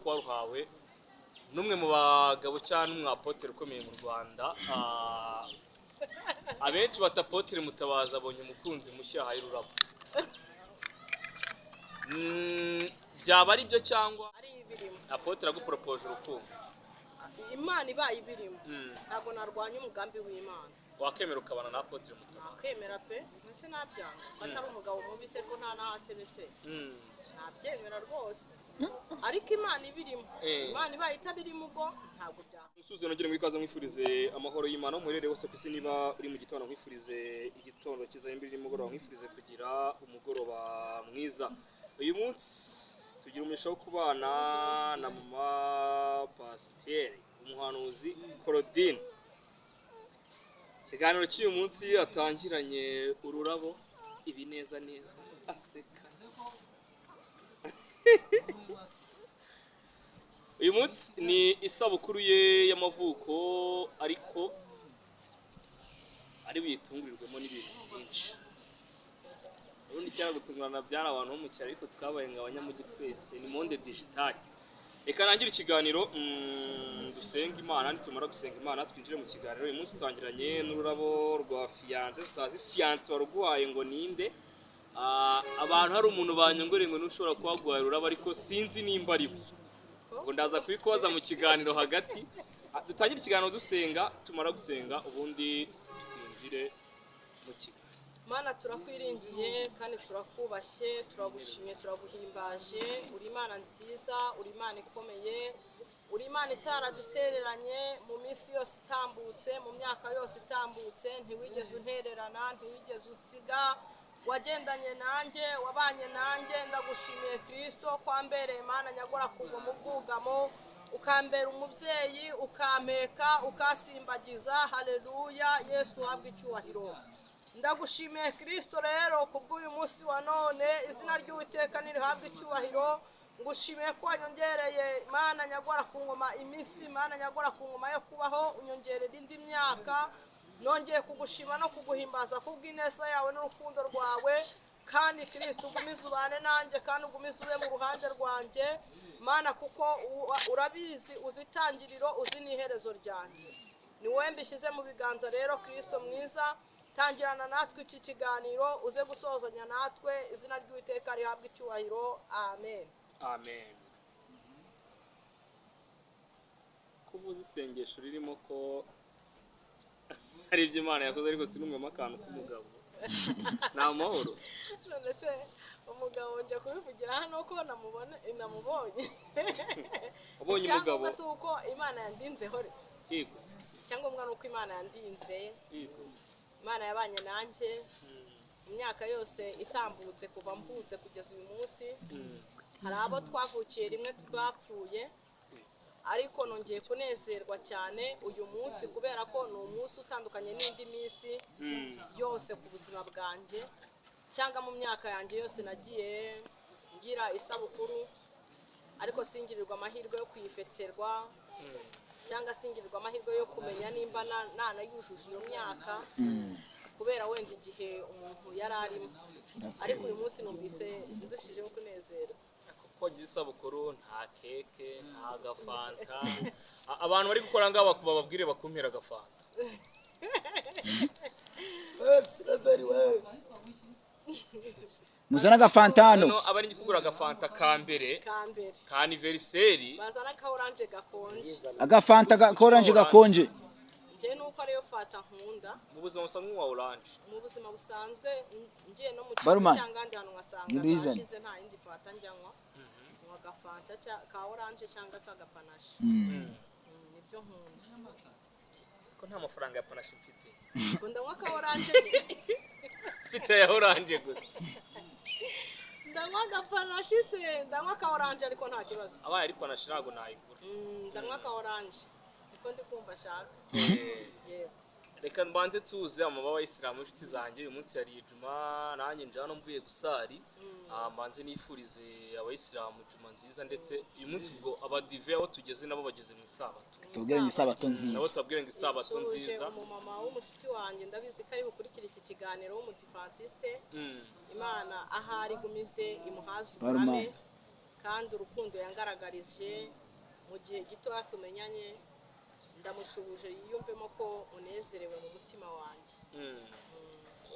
Kwaruhawe numwe mu bagabo cyane umwapotere ukomeye mu Rwanda abenshi batapotere Mutabazi abonye umukunzi mushya hayi Rurabo byaba ari byo cyangwa ari ibirimo apotere agupropose urukundo Imana ibaye ibirimo ntabwo narwanya umugambi w'Imana wakemera ukabana na apotere Mutabazi kwemera pe ese nabyanga batari umugabo mubi se ko nta nahasebetse nabyemera rwose ariko Imana ibirimo Imana ibaye itabirimo ubwo ntabwo bya Musuzo nagire mu ikaza mwifurize amahoro y'Imana umurere wose kwisi niba uri mu gitondo mwifurize igitondo kizahembira nimugoroba mwifurize kugira umugoroba mwiza uyu munsi tugira umugisha wo kubana na mama Pasteur umuhanuzi Claudine ikiganiro cy'uyu munsi atangiranye ururabo ibineza neza aseka uyu munsi ni isabukuru ye y'amavuko ariko ari bitungurirwemo n'ibintu byinshi ubundi cyangwa gutungurana byari abantu bo mu cyaro ariko twabaye nk'abanyamujyi twese ni monde digital reka nangire ikiganiro dusenga Imana nitumara gusenga Imana twinjire mu kiganiro uyu munsi twangiranye n'ururabo rwa fiance tutazi fiance waruguhaye ngo ninde abantu hari umuntu banyongoreye ngo nushobora kubaguhaye ururabo ariko sinzi nimba ari bwo ngo ndaza kubikoza mu kiganiro hagati dutangire ikiganiro dusenga tumara gusenga ubundi twinjire mu kiganiro Mana turakwiringiye kandi turakubashye turagushimye turaguhimbaje uri Imana nziza uri Imana ikomeye uri Imana itaradutereranye mu minsi yose itambutse mu myaka yose itambutse ntiwigeze untererana ntiwigeze usiga wagendanye nanjye wabanye nanjye ndagushimiye Kristo kwambereye Mana nyagora kuva mu bwugamo ukambera umubyeyi ukampeka ukasimbagiza haleluya Yesu habwe icyubahiro ndagushimiye Kristo rero kubw'uyu munsi wa none izina ry'Uwiteka nirihabwe icyubahiro ngushimiye ko wanyongereye Mana nyagora ku ngoma iminsi Mana nyagora ku ngoma yo kubaho unyongerera indi myaka nongeye kugushima no kuguhimbaza kubw'ineza yawe n'urukundo rwawe kandi Kristo ugumize ubane nanjye kandi ugumize ube mu ruhande rwanjye Mana kuko urabizi uzitangiriro uzi n'iherezo ryanjye ni wowe mbishyize mu biganza rero Kristo mwiza tangirana natwe iki kiganiro uze gusozanya natwe izina ry'Uwiteka rihabwe icyubahiro amen amen kuvuza isengesho ririmo ko hari ibyo Imana yakoze ariko sinumwemo akantu k'umugabo nta mahoro none se umugabo nje kubivugira hano ko namubonye ubonye umugabo se uko Imana yandinzeho yego cyangwa nuko Imana yandinze yego Imana yabanye nanjye imyaka yose itambutse kuva mvutse kugeza uyu munsi hari abo twavukiye rimwe twapfuye ariko nongeye kunezerwa cyane uyu munsi kubera ko ni umunsi utandukanye n'indi minsi yose ku buzima bwanjye cyangwa mu myaka yanjye yose nagiye ngira isabukuru ariko singirirwa amahirwe yo kuyifeterwa cyangwa singirirwa amahirwe yo kumenya nimba nanayujuje iyo myaka kubera wenda igihe umuntu yari arimo ariko uyu munsi numvise ndushijeho kunezerwa ko gisabukuru nta keke nta gafanta abantu bari gukora ngaba bababwire bakumpera gafanta very well muzana gafantano no abari kugura gafanta kambere ka anniversaire bazana ka orange gakonje agafanta ka orange gakonje nje nuko ariyo fata nkunda mu buzima busanzwe wa orange mu buzima busanzwe ngiye no mu cyangwa ndi hano ngasanga zashize nta yindi fata njyanwa agafanta ka orange cyangwa se agapanashi nibyo nkunda ko nta mafaranga ya panashi mfite ndanywa ka orange mfite ya orange gusa ndanywa agapanashi se ndanywa ka orange ariko nta kibazo abaye ari panashi ntago nayigura ndanywa ka orange niko ndi kumva shaka reka mbanze tuze amababa y'Isilamu inshuti zanjye uyu munsi yari Juma nanjye nje hano mvuye gusari mbanze nifurize abayisilamu Juma nziza ndetse uyu munsi ubwo abadive aho tugeze nabo bageze mu isabato tubwire isabato nziza nabo tubwire ngo isabato nziza umumama w'umushuti wanjye ndabizi ko ari bukurikira iki kiganiro w'umudivantiste Imana ahari gumize imuhaza uburame kandi urukundo yangaragarije mu gihe gitoya tumenyanye ndamushubuje yiyumvemo ko unezerewe mu mutima wanjye.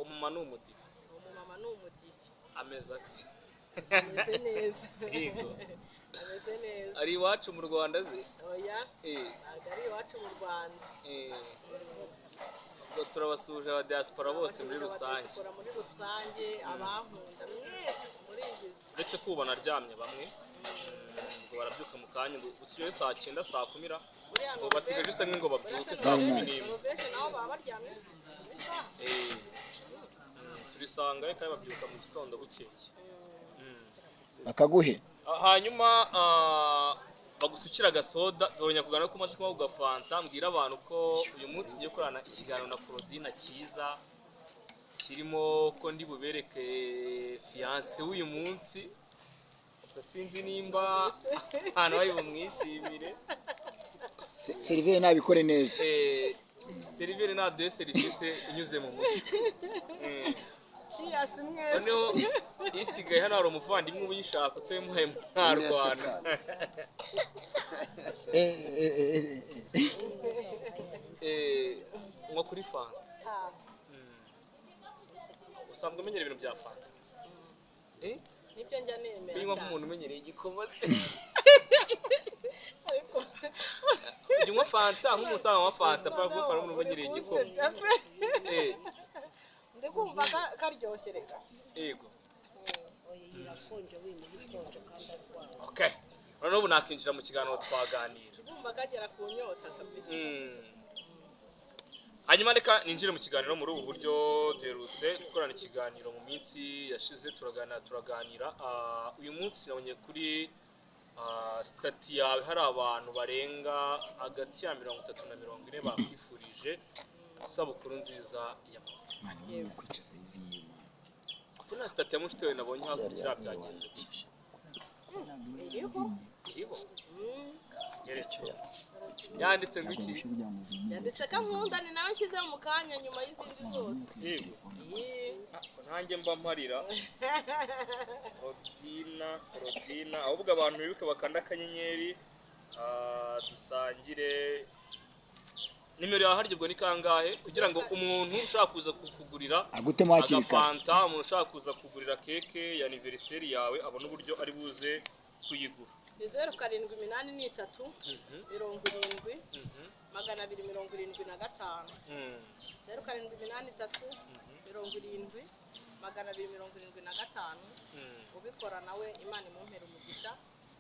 umumama ni umudive umumama ni umudive ameze ate ameze neza Yego. ameze neza ari iwacu mu Rwanda ze oya ntabwo ari iwacu mu Rwanda. ubwo turabasuhuje aba diaspora bose muri rusange muri rusange abankunda mwese muri iyi si uretse ko ubona aryamye bamwe ngo barabyuka mu kanya ngo usiye saa 9 saa 10 ngo basigaje isa ngo babyuke saa 11 Noveje nabo baba baryamye zisa turisanga reka babyuka mu gitondo bukeye bakaguhe hanyuma bagusukira agasoda donya kugana ko maze kuba ugafanta mbwira abantu ko uyu munsi ngiye korana ikiganiro na Claudine cyiza kirimo ko ndi bubereke fiance w'uyu munsi sinzi nimba hano bari bumwishimire Sylvain nabikore neza Sylvain naduhe serivisi inyuze mu mutwe Cheers mwese noneho isigaye hano hari umuvandimwe ubuyishaka utemuhe nta Rwanda nko kuri fanta usanzwe umenyera ibintu bya fanta nibyo njya nemera binywa nk'umuntu umenyereye igikoma se ariko ujya unywa fanta nk'umusaza wa fanta para kuba fanta umuntu umenyereye igikoma ndi kumva karyoshye reka yego okay noneho ubu nakinjira mu kiganiro twaganira kumva kagera ku nyota kabisa hanyuma reka ninjire mu kiganiro muri ubu buryo duherutse gukorana ikiganiro mu minsi yashize turaganira uyu munsi nabonye kuri stati yawe hari abantu barenga hagati ya 30 na 40 bakwifurije isabukuru nziza y'amavuko kuna stati ya mushitewe nabonye hakurya byagenze iriho yanditse ngo iki yanditse ko nkunda ni nawe nshyizeho mu kanya nyuma y'izindi zose yego nanjye mba mparira Rodina ahubwo abantu bibuke bakanda akanyenyeri dusangire nimero yawe harya ni kangahe kugira ngo umuntu ushaka kuza kukugurira agutemo hakiri kare agafanta umuntu ushaka kuza kugurira keke ya anniversaire yawe abona uburyo ari buze kuyigura ni 0783 70 275 0783 70 275 ubikora nawe Imana imumpera umugisha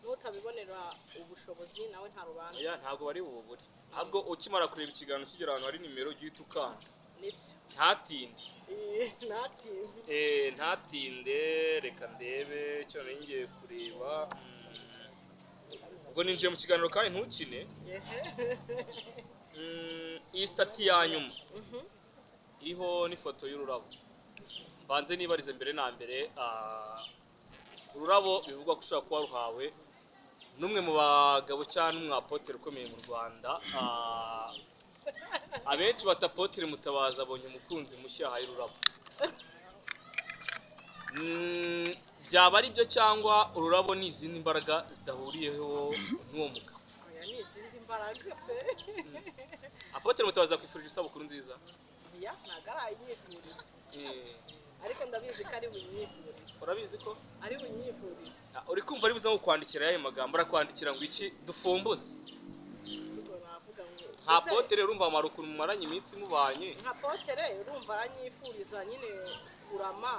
nutabibonera ubushobozi nawe nta rubanza ntabwo bari bubure ahubwo ukimara kureba ikiganiro kigera ahantu hari nimero ugiye ukanda nibyo ntatinde ntatinde ntatinde reka ndebe icyo ngiye kureba ubwo ninjiye mu kiganiro kandi ntukine iyi stati ya nyuma iriho n'ifoto y'ururabo mbanze nibarize mbere na mbere ururabo bivugwa ko ushobora kuba ruhawe n'umwe mu bagabo cyangwa umwapotere ukomeye mu Rwanda abenshi batapotere Mutabazi abonye umukunzi mushya yahaye ururabo byaba ari byo cyangwa ururabo ni izindi mbaraga zidahuriyeho n'uwo mugabo oya ni izindi mbaraga pe apotere Mutabazi akwifurije isabukuru nziza ya ntabwo arayinyifuriza ariko ndabizi ko ari bunyifuriza urabizi ko ari bunyifuriza uri kumva ari buze nko kwandikira yayo magambo arakwandikira ngo iki dufumbuze siko navuga ngo nta potere urumva amara ukuntu mumaranye iminsi mubanye nka potere urumva aranyifuriza nyine kurama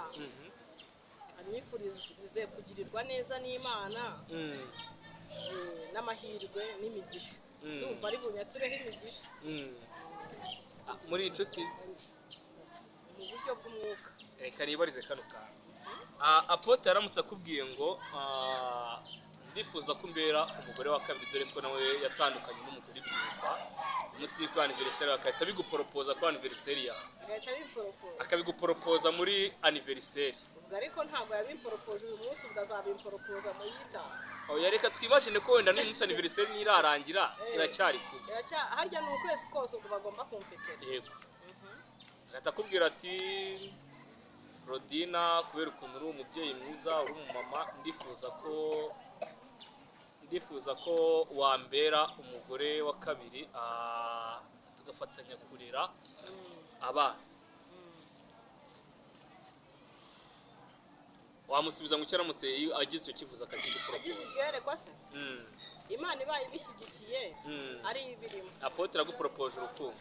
anyifurize kugirirwa neza n'Imana n'amahirwe n'imigisha urumva ari bunyatureho imigisha muri inshuti mu buryo bw'umwuka reka nibarize kano kantu apote yaramutse akubwiye ngo ndifuza ko umbera umugore wa kabiri dore ko nawe yatandukanye n'umugore ibyumba umunsi w'iko anniversaire akahita biguporopoza kuri anniversaire yawe akabiguporopoza muri anniversaire ubwo ariko ntabwo yabimporopoje uyu munsi ubwo azabimporopoza mu yitaha oya reka twimagine ko wenda n'umunsi anniversaire nirarangira iracyari kuba harya ni ukwezi kose ubwo bagomba kumfitira yego agahita akubwira ati Rodina kubera ukuntu uri umubyeyi mwiza uri umumama ndifuza ko yifuza ko wambera umugore wa kabiri tugafatanya kurera abana wamusubiza ngo cyaramutse agize icyo kifuza akagira agize igiherekwa se Imana ibaye ibishyigikiye ari ibirimo Apotre agupropose urukundo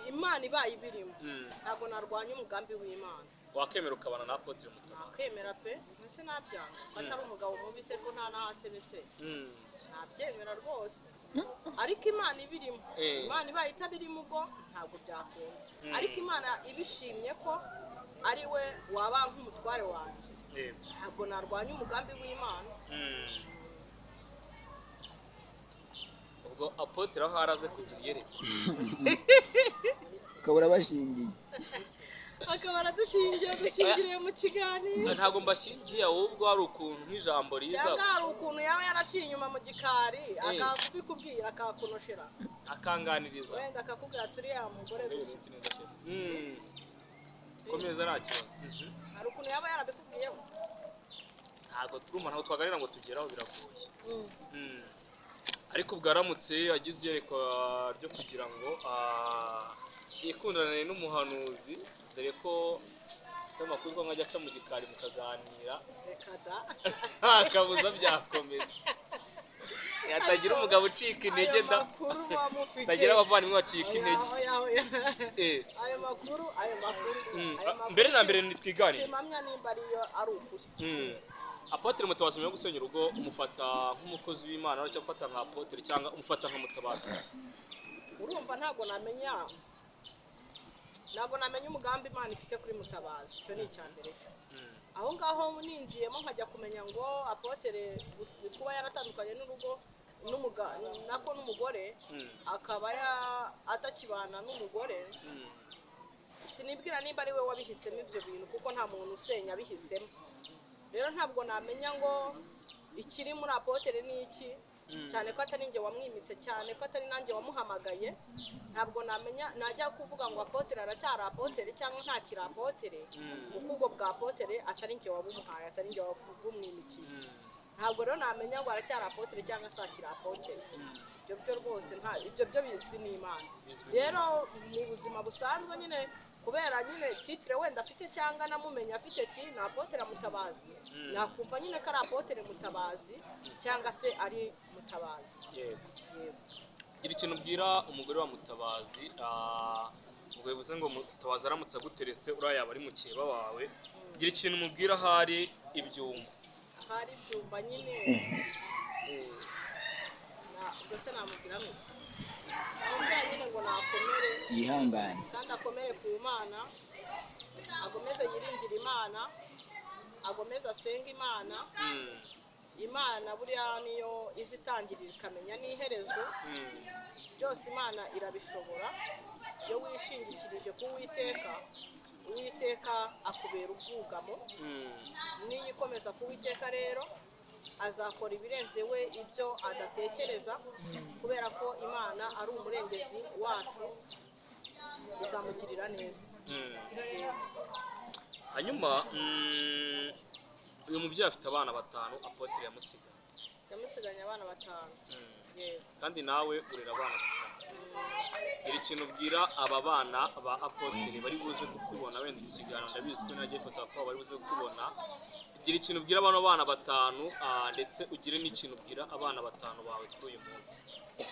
Imana ibaye ibirimo ntabwo narwanya umugambi w'Imana wakemera ukabana na Apotre Mutabazi nakemera pe ese nabyanga atari umugabo mubi se ko nta nahasebetse nabyemera rwose ariko Imana ibirimo Imana ibaye itabirimo ubwo ntabwo byakunda ariko Imana ibishimye ko ari we waba nk'umutware wanjye ntabwo narwanya umugambi w'Imana ubwo Apotre aho araze kugira iyerekwa ukabura bashingiye akaba aradushyingiriye mu kiganiro ntabwo mbashingiye ahubwo hari ukuntu nk'ijambo riza cyangwa hari ukuntu yaba yaraciye inyuma mu gikari akakubikubwira akakunoshera akanganiriza wenda akakubwira turi ya mugore gusa komeza nta kibazo hari ukuntu yaba yarabikubwiyeho ntabwo turumva ntabwo twaganira ngo tugeraho biragoye ariko ubwo aramutse agize iyerekwa ryo kugira ngo yikundane n'umuhanuzi dore ko afite amakuru ko nkajya aca mu gikari mukaganira reka da akabuza byakomeza yatagira umugabo ucika intege da tagira abavandimwe bacika intege ayo makuru mbere na mbere nitwiganire simamya nimba ariyo ari ukuri Apotre Mutabazi yo gusenya urugo umufata nk'umukozi w'Imana cyangwa ufata nka Apotre cyangwa umufata nka Mutabazi urumva ntabwo namenya umugambi Imana ifite kuri Mutabazi icyo ni icyambere cyo aho ngaho ninjiyemo nkajya kumenya ngo Apotre kuba yaratandukanye n'urugo nako n'umugore akaba atakibana n'umugore sinibwira nimba ari we wabihisemo ibyo bintu kuko nta muntu usenya abihisemo rero ntabwo namenya ngo ikiri muri Apotre ni iki cyane ko atari njye wamwimitse cyane ko atari nanjye wamuhamagaye ntabwo namenya najya kuvuga ngo Apotre aracyari Apotre cyangwa ntakiri Apotre kuko ubwo bwa Apotre atari njye wabumuhaye atari njye wabumwimikiye ntabwo rero namenya ngo aracyari Apotre cyangwa sakiri Apotre ibyo byo rwose ibyo byo bizwi n'Imana rero mu buzima busanzwe nyine kubera nyine titre wenda afite cyangwa namumenya afite na Apotre Mutabazi nakumva nyine ko ari Apotre Mutabazi cyangwa se ari Mutabazi yego gira ikintu ubwira umugore wa Mutabazi ubwo bivuze ngo Mutabazi aramutse aguterese uriya yaba ari mukeba wawe gira ikintu umubwira hari ibyumba nyine ubwo namubwira ngo nyine ngo nakomere yihangane kandi akomere ku Mana agomeze yiringire Imana agomeze asenga Imana Imana buriya niyo izitangirira ikamenya n'iherezo byose Imana irabishobora iyo wishingikirije ku Uwiteka akubera ubwugamo niyo ikomeza ku Uwiteka rero azakora ibirenze we ibyo adatekereza kubera ko Imana ari umurengezi wacu izamugirira neza hanyuma uyu mubyeyi afite abana 5 Apotre yamusiganye abana 5 kandi nawe urera abana 5 iri kintu ubwira aba bana ba Apotre bari buze kukubona wenda iki kiganiro ndabizi ko nagiye foto kwa bari buze kukubona gira ikintu ubwira abana 5 ndetse ugire n'ikintu ubwira abana 5 bawe kuri uyu munsi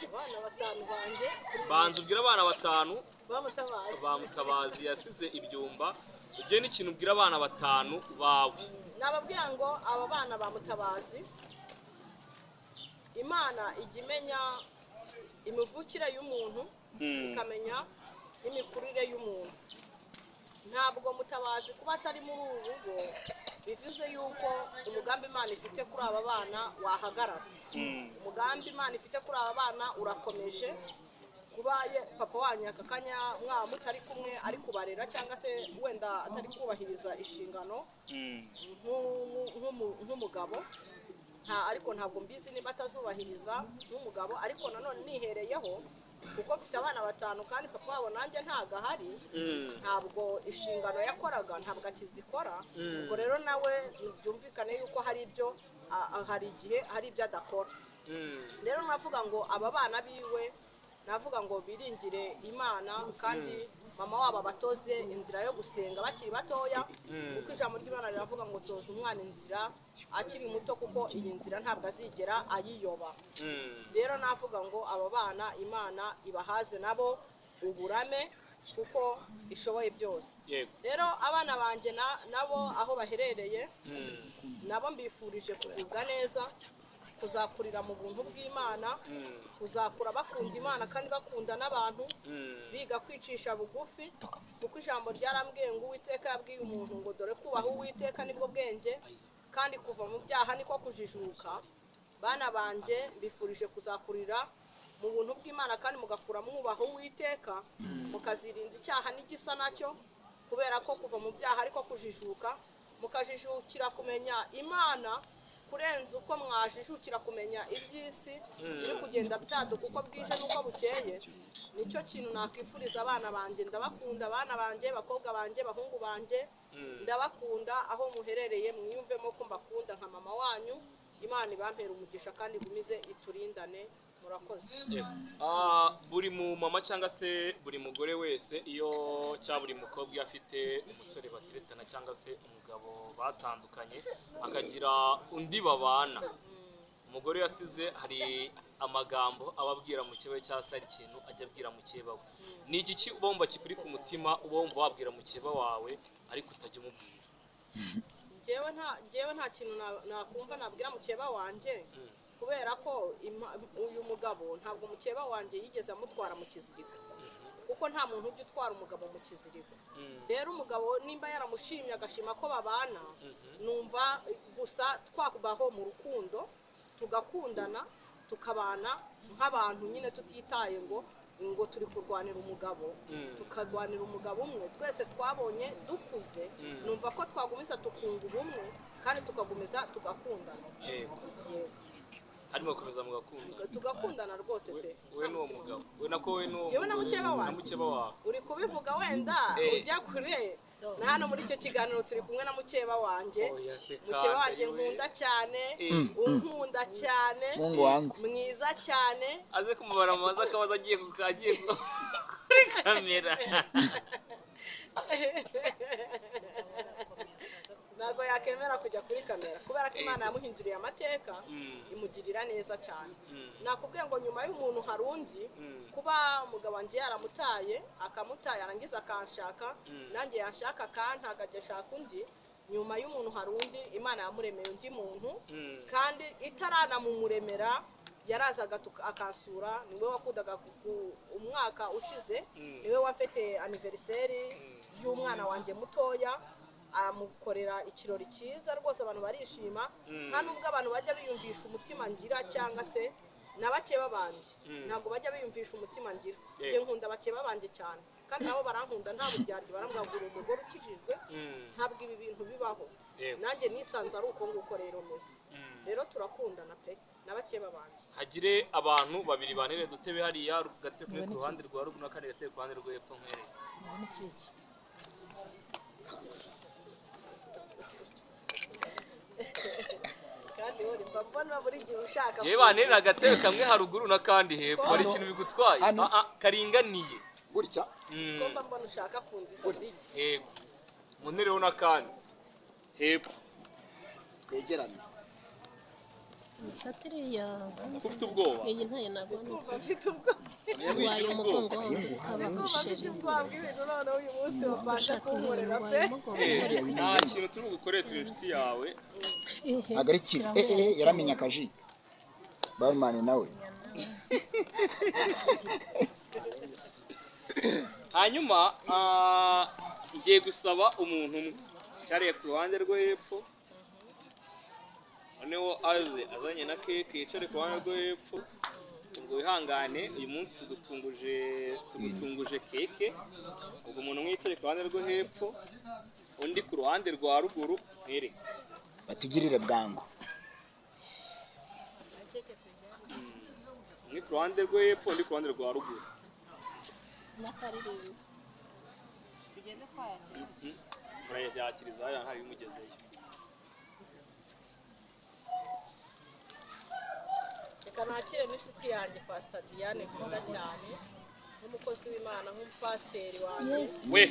abana 5 banje banze ubwira abana 5 ba Mutabazi yasize ibyumba ugire n'ikintu ubwira abana 5 bawe nababwira ngo aba bana ba Mutabazi Imana ijya imenya imivukire y'umuntu ikamenya n'imikurire y'umuntu ntabwo Mutabazi kuba atari muri ubu rugo bivuze yuko umugambi Imana ifite kuri aba bana wahagarara umugambi Imana ifite kuri aba bana urakomeje kuba papa wanyu aka kanya mutari kumwe ari kubarera cyangwa se wenda atari kubahiriza inshingano nk'umugabo ariko ntabwo mbizi niba atazubahiriza nk'umugabo ariko nanone nihereyeho kuko mfite abana 5 kandi papa wabo nanjye ntago ahari ntabwo inshingano yakoraga ntabwo akizikora ubwo rero nawe byumvikane yuko hari ibyo hari igihe hari ibyo adakora rero navuga ngo aba bana biwe navuga ngo biringire imana kandi mama wabo abatoze inzira yo gusenga bakiri batoya kuko ijambo ry'Imana riravuga ngo toza umwana inzira akiri muto kuko iyi nzira ntabwo azigera ayiyoba. Rero navuga ngo aba bana Imana ibahaze nabo uburame kuko ishoboye byose. Rero abana banje nabo aho baherereye nabo mbifurije kugubwa neza, kuzakurira mu buntu bw'Imana, kuzakura bakunda Imana kandi bakunda n'abantu, biga kwicisha bugufi kuko ijambo ryarambwiye ngo Uwiteka yabwiye umuntu ngo dore kubaha Uwiteka nibwo bwenge kandi kuva mu byaha niko kujijuka. Bana banje mbifurije kuzakurira mu buntu bw'Imana kandi mugakura mwubaha Uwiteka, mukazirinda icyaha n'igisa nacyo kubera ko kuva mu byaha ariko kujijuka, mukajijukira kumenya Imana kurenza uko mwajijukira kumenya iby'isi biri kugenda byaduka uko bwije n'uko bukeye. Nicyo kintu nakwifuriza abana banje. Ndabakunda abana banje, bakobwa banje, bahungu banje, ndabakunda aho muherereye, mwiyumvemo ko mbakunda nka mama wanyu. Imana ibampera umugisha kandi igumize iturindane. Murakoze. Buri mu mama cyangwa se buri mugore wese iyo cya buri mukobwa iyo afite umusore bateretana cyangwa se umugabo batandukanye akagira undi babana, umugore yasize hari amagambo ababwira mu kibazo cyangwa se hari ikintu ajya abwira mu kibazo. Ni iki uba wumva kikuri ku mutima uba wumva wabwira mu kibazo wawe ariko utajya umubwira? Jewe nta kintu nakumva nabwira mu kibazo wanje kubera ko uyu mugabo ntabwo mukeba wanjye yigeze amutwara mu kiziriko kuko nta muntu ujya utwara umugabo mu kiziriko. Rero umugabo nimba yaramushimye agashima ko babana, numva gusa twakubaho mu rukundo tugakundana tukabana nk'abantu nyine tutitaye ngo turi kurwanira umugabo, tukarwanira umugabo umwe. Twese twabonye dukuze, numva ko twagumiza tukunga ubumwe kandi tukagumiza tugakundana. Harimo gukomeza mugakunda tugakundana rwose pe. We n'uwo mugabo we nako we n'uwo jewe na mukeba wawe uri kubivuga wenda ujya kure na hano muri icyo kiganiro turi kumwe na mukeba wanje. Mukeba wanje nkunda cyane, unkunda cyane, mwiza cyane, aze kumubara amazi akabaza agiye kuri kamera. ntabwo yakemera kujya kuri kamera kubera ko Imana yamuhinduriye amateka imugirira neza cyane. Nakubwiye ngo nyuma y'umuntu hari undi, kuba umugabo wanjye yaramutaye akamutaye arangiza akanshaka, nanjye yanshaka akantaga ajya ashaka undi. Nyuma y'umuntu hari undi, Imana yamuremeye undi muntu kandi itaranamumuremera yarazaga akansura. Niwe wakundaga umwaka ushize, niwe wafite anniversaire y'umwana wanjye mutoya, amukorera ikirori cyiza rwose, abantu barishima. Nta nubwo abantu bajya biyumvisha umutima ngira cyangwa se n'abakeba banje ntabwo bajya biyumvisha umutima ngira. Nje nkunda abakeba banje cyane kandi nabo barankunda, nta buryarya, barambwira umugore ukijijwe ntabwo ibi bintu bibaho. Nanjye nisanze ari uko nguko rero meze. Rero turakundana pe n'abakeba banje. Hagire abantu babiri bantere dutebe hariya gatebe ku ruhande rwa ruguru n'akandi gatebe ku ruhande rwo hepfo nkwereye. kandi wori mbona buri gihe ushaka je banterera agatebe kamwe haruguru n'akandi hepfo ari ikintu bigutwaye karinganiye gutya komba mbona ushaka kundiza yego muntereho n'akandi hepfo twegeranye. Kateriya ufite ubwoba iyi ntaye nagone bafite ubwo wayo umugongo wanjye abahusheri none uyu munsi wabasha kunkorera pe. nta kintu turi gukorera turi inshuti yawe agariki yaramenya akaji barumane nawe. hanyuma ngiye gusaba umuntu umwe cyariye ku ruhande rwo hepfo, noneho azanye na keke yicare ku ruhande rwo hepfo. ubwo wihangane uyu munsi tugutunguje keke. ubwo umuntu umwe yicare ku ruhande rwo hepfo, undi ku ruhande rwa ruguru mwereke batugirire bwangu. umwe ku ruhande rwo hepfo undi ku ruhande rwa ruguru. murayakiriza hariya ntayo bimugezeyo. reka nakire n'inshuti yanjye Pastor Diane nkunda cyane nk'umukozi w'Imana nk'umupasiteri wanjye we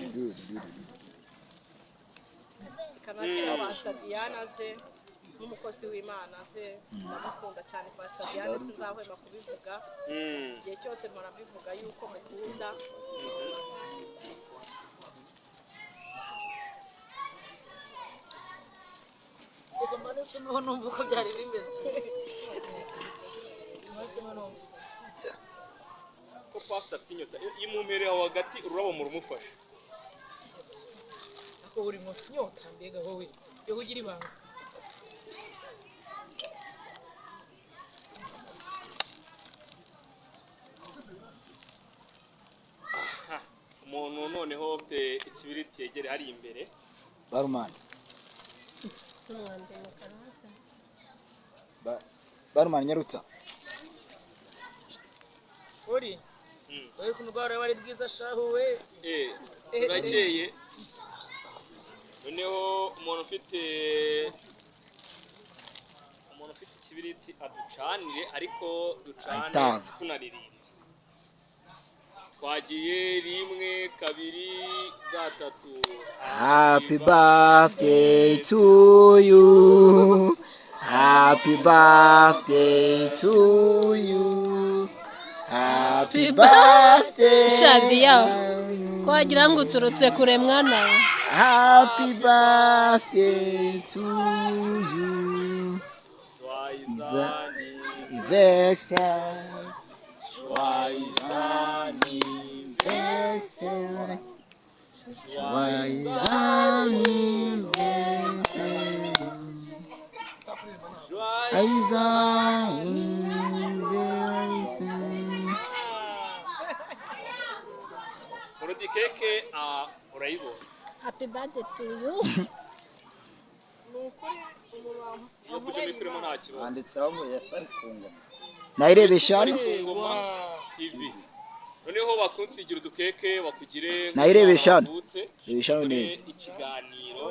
reka nakire Pastor Diane aze nk'umukozi w'Imana aze ndamukunda cyane Pastor Diane sinzahwema kubivuga igihe cyose mpora mbivuga yuko mukunda Ego manese no numva uko byari bimeze. ko pastor afite inyota imumereye aho hagati ururabo murumufasha ako buri munsi nyota mbega wowe yo kugira ibanga umuntu noneho ufite ikibiriti yegere hari imbere barumani n'umwambi mu kanwa se barumani nyarutsa uri wowe ku ndwara wari bwiza shahu we turakeye noneho umuntu ufite ikibiriti aducanire ariko ducane Ahitava. tunaririmba twagiye 1 2 3 Happy birthday to you. Happy birthday to you. Happy birthday. Shadia ko wagira ngo uturutse kure mwana we. Happy birthday to you. twayizani Anniversary. twayizani Anniversary. Anniversary. Urudi keke urayibona Happy birthday to you. nukuri umuntu iyo kuje mikuremo nta kibazo Handitseho ngo yasari ku ngoma. Nayirebesha ari hano. ku ngoma TV noneho bakunsigira udukeke bakugire Nayirebesha hano. nk'abavutse, Rebesha hano ukore neza. ikiganiro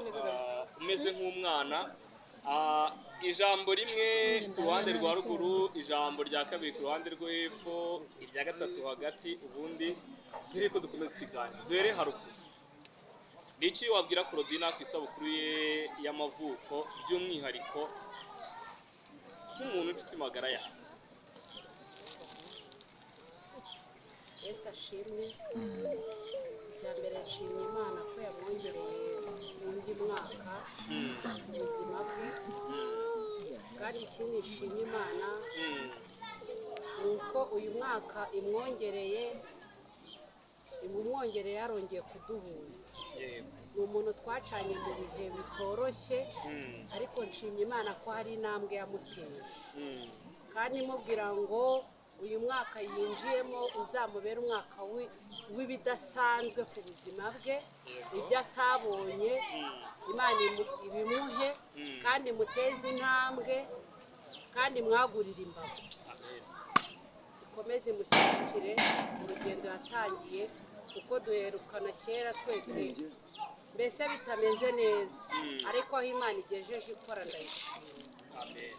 umeze nk'umwana ijambo rimwe ku ruhande rwa ruguru ijambo rya kabiri ku ruhande rwo hepfo irya gatatu hagati ubundi dore ko dukomeza ikiganiro duhere haruguru niki wabwira Claudine ku isabukuru ye y'amavuko by'umwihariko nk'umuntu inshuti magara yawe Yesu ashimwe icya mbere nshimye Imana ko yamwongereye undi mwaka ubuzima bwe kandi ikindi nshimye Imana ni uko uyu mwaka imwongereye yarongeye kuduhuza ni umuntu twacanye mu bihe bitoroshye ariko nshimye Imana ko hari intambwe yamuteje kandi imubwira ngo uyu mwaka yinjiyemo uzamubera umwaka w'ibidasanzwe ku buzima bwe ibyo atabonye Imana ibimuhe kandi muteze intambwe kandi mwagurire imbago ikomeze imushyigikire urugendo yatangiye kuko duherukana kera twese mbese bitameze neza ariko aho Imana igejeje ikora ndayishimye amen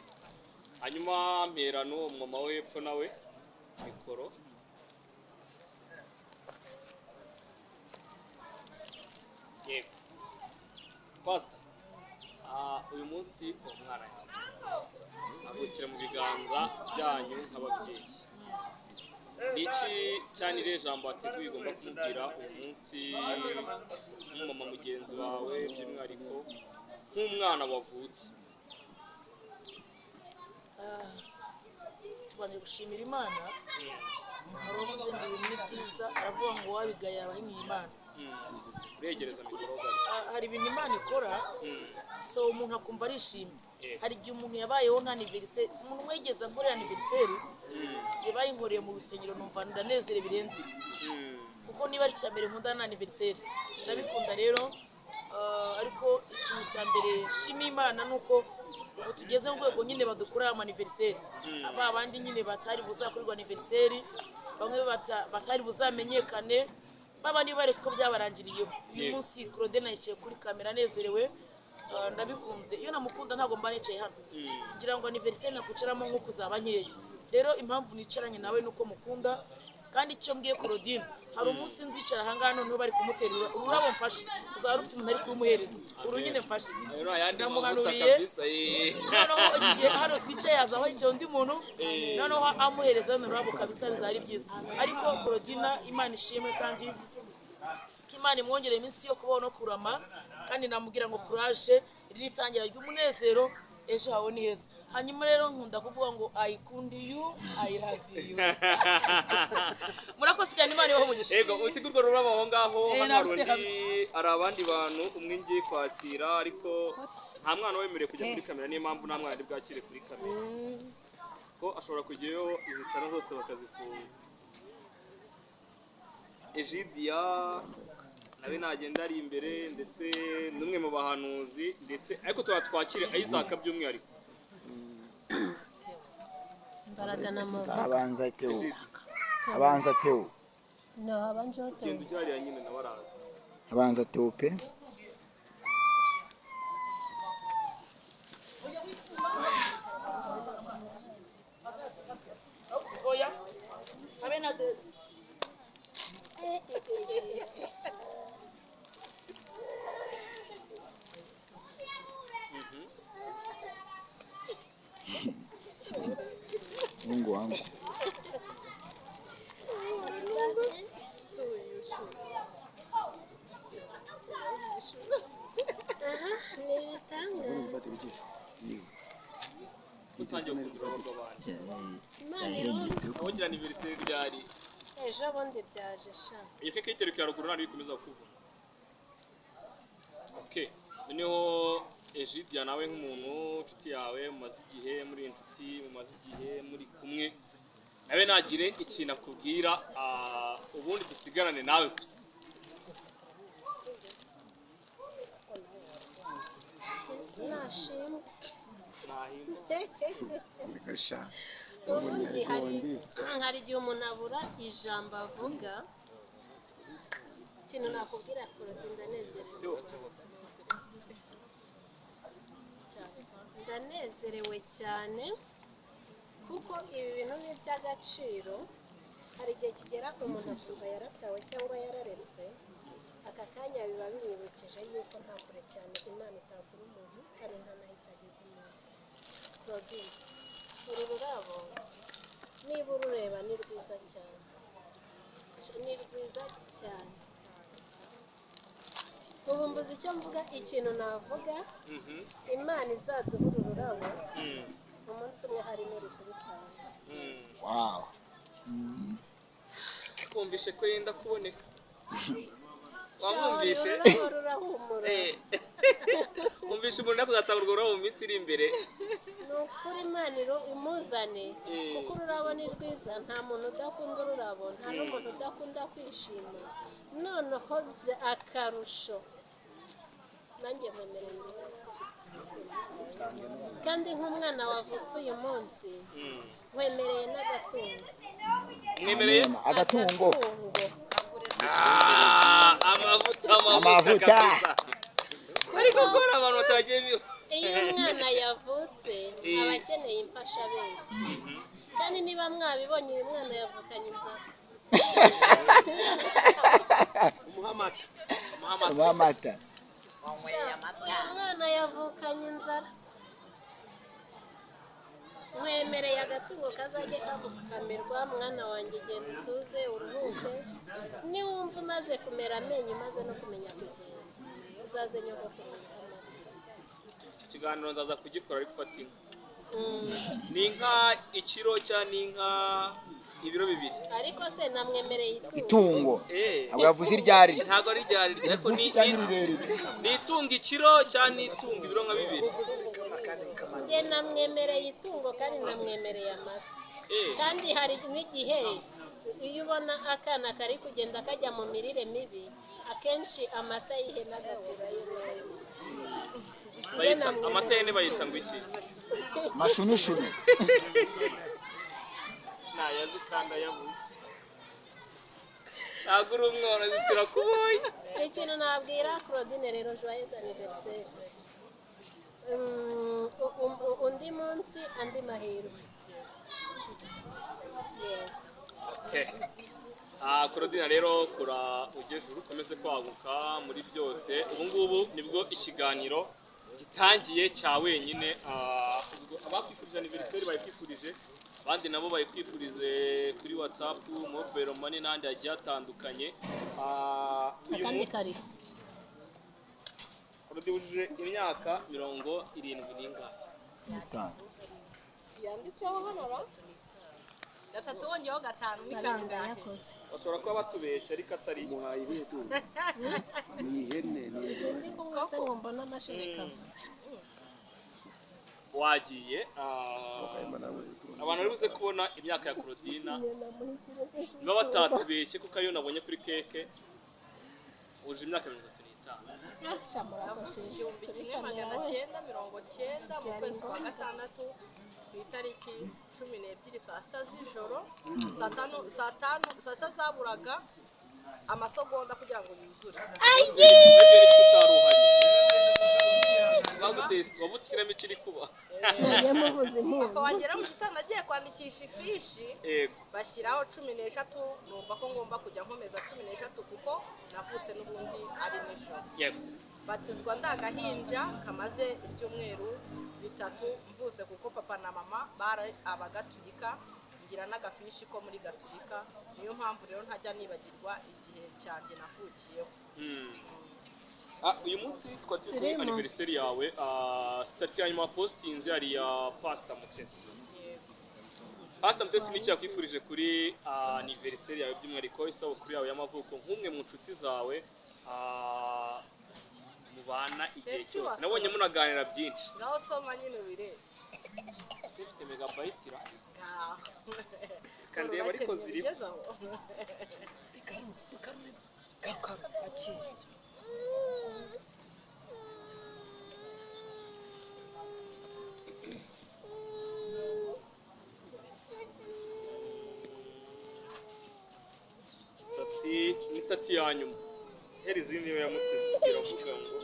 hanyuma mpera n'uwo mama we hepfo nawe mikoro yego pastor uyu munsi umwana yawe avukira mu biganza byanyu nk'ababyeyi niki cyane ire jambo wateguye ugomba kumubwira uyu munsi nk'umama mugenzi wawe by'umwihariko nk'umwana wavutse tubanje gushimira Imana aravuze ngo ibintu ni byiza aravuga ngo wabigaye abahimiye Imana uregereza mikoro gato hari ibintu Imana ikora so umuntu akumva arishimye hari igihe umuntu yabayeho nta anniversaire umuntu mwegeza nkore anniversaire je bayinkoreye mu rusengero numva ndanezere birenze kuko niba ari cyambere nkunda na anniversaire ndabikunda rero ariko ikintu cya mbere shimi Imana nuko ubu tugeze mu rwego nyine badukura anniversaire aba bandi nyine batari buzakorerwa anniversaire bamwe batari buzamenyekane baba ni barese ko byabarangiriyeho uyu munsi Claudine yicaye kuri kamera nezerewe ndabikunze iyo namukunda ntago mba nicaye hano ngira ngo anniversaire nakuceramo nko kuzaba nkeya rero impamvu nicaranye nawe nuko mukunda kandi icyo mbwiye Claudine hari umunsi nzicara ahangaha noneho bari kumuterura ururabo mfashe uzaba rufite umuntu ari kurumuhereza uru nyine mfashe ndamuhanuriye noneho igihe hano twicaye hazaho hicaye undi muntu noneho amuhereza n'ururabo kabisa bizaba ari byiza ariko Claudine Imana ishimwe kandi Imana imwongere iminsi yo kubaho no kurama kandi namubwira ngo courage iri itangira ry'umunezero ejo hawe ni heza hanyuma rero nkunda kuvuga ngo I kundi you I love you murakoze cyane Imana ibaho umugisha yego usigurwa ruraba aho ngaho hano ari abandi bantu umwe ngiye kwakira ariko nta mwana wemerewe kujya kuri kamera niyo mpamvu nta mwana ari bwakire kuri kamera ko ashobora kujyayo izicara zose bakazifunga Egidia nawe nagenda ari imbere ndetse n'umwe mu bahanuzi ndetse ariko twakire Isaac by'umwihariko Mbaraga na Mova. abanza Theo No, abanje hotel. genda ujyariya nyine nawe araza abanza Theo pe oya abe na desi Mungu wangu utangiye kugira ngo babanje abagira anniversaire ryari Ejo bundi byaje sha. iyo keke iteruka ya ruguru nari bikomeza kuvuna okay noneho Egidia nawe nk'umuntu inshuti yawe mumaze igihe muri inshuti mumaze igihe muri kumwe nawe nagire ikintu akubwira ubundi dusigarane nawe gusa Nashimwe. gasha Ubundi hari igihe umuntu abura ijambo avuga. Ikintu nakubwira Claudine ndanezerewe. Ndanezerewe cyane kuko ibi bintu ni iby'agaciro. Hari igihe kigera umuntu akumva yaratawe cyangwa yararetswe aka kanya biba bimwibukije yuko nta kure cyane Imana itakura umuntu kandi nta nahita ageze umuntu. Claudine, uru rurabo niba urureba ni rwiza cyane, ni rwiza cyane. Ubu mbuze icyo mvuga, ikintu navuga Imana izaduha uru rurabo umunsi umwe hari n'uri kubitanga. wow kumvishe ko yenda kuboneka wamwumvishe Rurahumura. umvishe umuntu nakuzatanga urwo rurabo mu minsi iri imbere Ni ukuri Imana imuzane kuko ururabo ni rwiza, nta muntu udakunda ururabo, nta n'umuntu udakunda kwishima. Noneho akarusho nanjye mwemereye ururabo kandi nk'umwana wavutse uyu munsi nkwemereye n'agatungo. mwemereye agatungo amavuta ariko gukora abantu batagiye Iyo umwana yavutse aba akeneye imfashabere kandi niba mwabibonye uyu mwana yavukanye inzara. amata Uyu mwana yavukanye inzara. Nkwemereye agatungo kazajya kagukamirwa, mwana wanjye genda utuze uruhuke. Niwumva umaze kumera amenyo umaze no kumenya kugenda uzaze nyogokuru. ikiganiro ndaza kugikora ari gufata inka ni inka ikiro cyangwa ni inka ibiro bibiri Ariko se namwemereye itungo abo yavuze iryari ntabwo ari ryari ariko ni itungo ikiro cyangwa ni itungo ibiro nka bibiri njye namwemereye itungo kandi namwemereye amata. Kandi hari n'igihe iyo ubona akana kari kugenda kajya mu mirire mibi akenshi amata y'ihene agakurayo neza. amata y'ihene bayita ngo iki mashunushunu ntayazi kandi ayabuze ntabwo uri umworozi turakubonye. Ikintu nabwira Claudine rero joyeux anniversaire. Undi munsi andi mahirwe. Okay. Claudine rero kura ugeze ukomeze kwaguka muri byose ubu ngubu nibwo ikiganiro gitangiye cya wenyine abakwifurije anniversaire bayikwifurije abandi nabo bayikwifurize kuri WhatsApp mobile money n'andi yagiye atandukanye akandi kari Claudine imyaka 70 yanditseho hano ra gatatu wongeyeho gatanu ni kangahe yakoze bashobora kuba batubesha ariko atari muhaye ibihe ni ihene ndi kumwese ngo mbona amashereka wagiye abantu bari buze kubona imyaka ya Claudine niba batatubeshye kuko ayo nabonye kuri keke uje imyaka 35 igihumbi kimwe magana cyenda mirongo cyenda mu kwezi kwa gatandatu ku itariki 12 saa sita z'ijoro saa sita zaburaga amasegonda kugira ngo yuzure wavutse ikinamico iri kuba papa wagera mu gitondo agiye kwandikisha ifishi bashyiraho 13 numva ko ngomba kujya nkomeza 13 kuko navutse n'ubundi ari nijoro batizwa ndagahinja kamaze ibyumweru 3 mvutse kuko papa na mama bari abagatulika ngira n'agafishi ko muri gatulika niyo mpamvu rero ntajya nibagirwa igihe cyanjye navukiyeho uyu munsi twari anniversaire yawe stati ya nyuma postinze ari ya Pastor Mutesi. Pastor Mutesi ni cyakwifurije kuri anniversaire yawe by'umwihariko isabukuru yawe y'amavuko nk'umwe mu nshuti zawe mubana igihe cyose nabonye munaganira byinshi ngaho soma nyine bire sifite megabyte ra kandi ariko ziri stati ya nyuma heri zindi ya Mutesi iravuga ngo